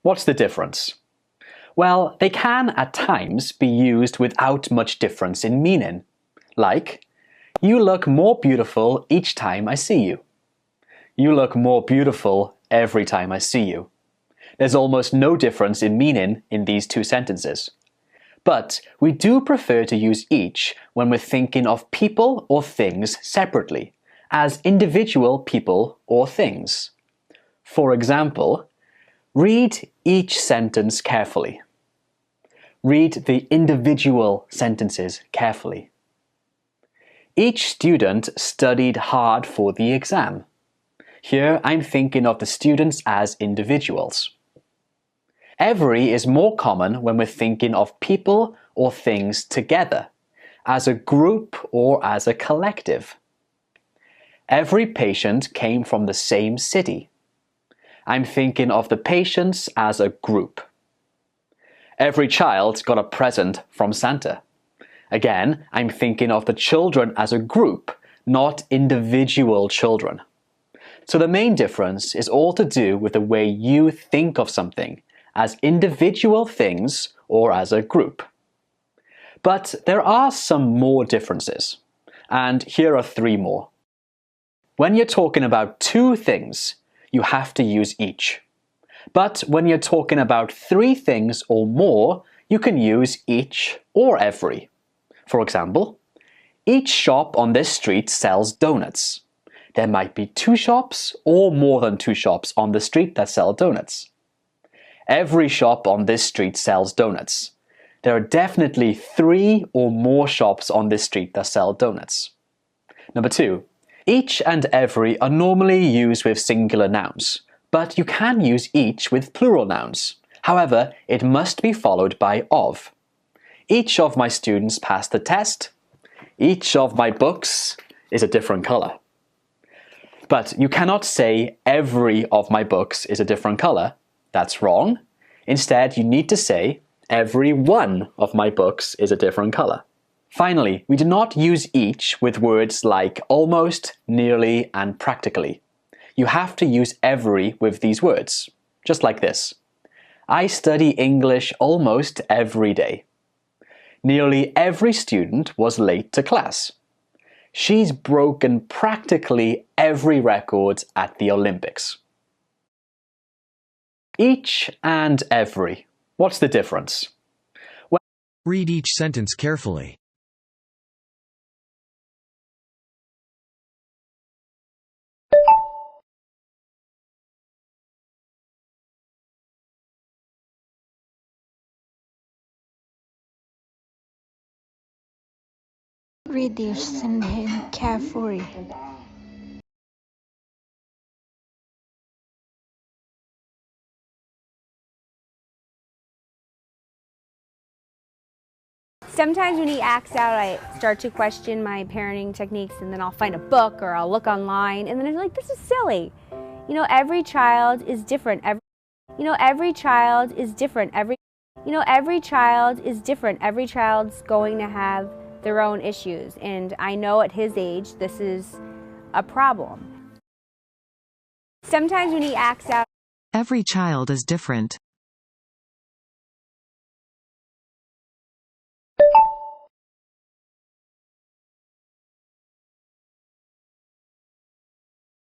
What's the difference? Well, they can at times be used without much difference in meaning. Like, you look more beautiful each time I see you. You look more beautiful every time I see you. There's almost no difference in meaning in these two sentences. But we do prefer to use each when we're thinking of people or things separately, as individual people or things. For example, read each sentence carefully. Read the individual sentences carefully. Each student studied hard for the exam. Here I'm thinking of the students as individuals. Every is more common when we're thinking of people or things together, as a group or as a collective. Every patient came from the same city. I'm thinking of the patients as a group. Every child got a present from Santa. Again, I'm thinking of the children as a group, not individual children. So the main difference is all to do with the way you think of something, as individual things or as a group. But there are some more differences, and here are three more. When you're talking about two things, you have to use each. But when you're talking about three things or more, you can use each or every. For example, each shop on this street sells donuts. There might be two shops or more than two shops on the street that sell donuts. Every shop on this street sells donuts. There are definitely three or more shops on this street that sell donuts. Number two, each and every are normally used with singular nouns, but you can use each with plural nouns. However, it must be followed by of. Each of my students passed the test. Each of my books is a different color. But you cannot say every of my books is a different color. That's wrong. Instead, you need to say every one of my books is a different color. Finally, we do not use each with words like almost, nearly, and practically. You have to use every with these words, just like this. I study English almost every day. Nearly every student was late to class. She's broken practically every record at the Olympics. Each and every. What's the difference? Well, read each sentence carefully. Read each sentence carefully. Sometimes when he acts out, I start to question my parenting techniques, and then I'll find a book or I'll look online, and then I'm like, this is silly. You know, every child is different. Every child is different. Every child is different. Every child's going to have their own issues, and I know at his age this is a problem. Sometimes when he acts out, every child is different.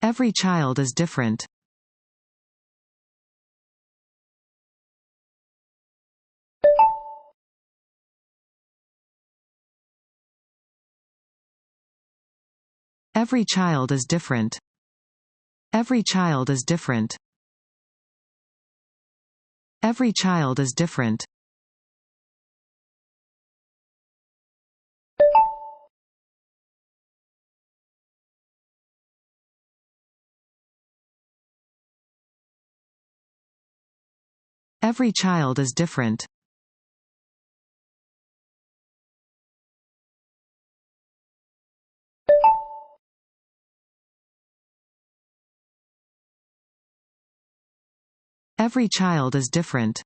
Every child is different. Every child is different. Every child is different. Every child is different. Every child is different. Every child is different.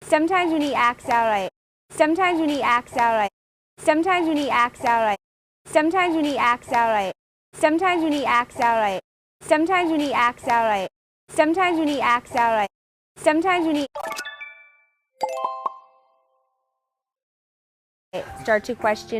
Sometimes when he acts out, sometimes when he acts out, sometimes when he acts out, sometimes when he acts out, sometimes when he acts out, sometimes when he acts out, sometimes when he acts out, sometimes when he start to question.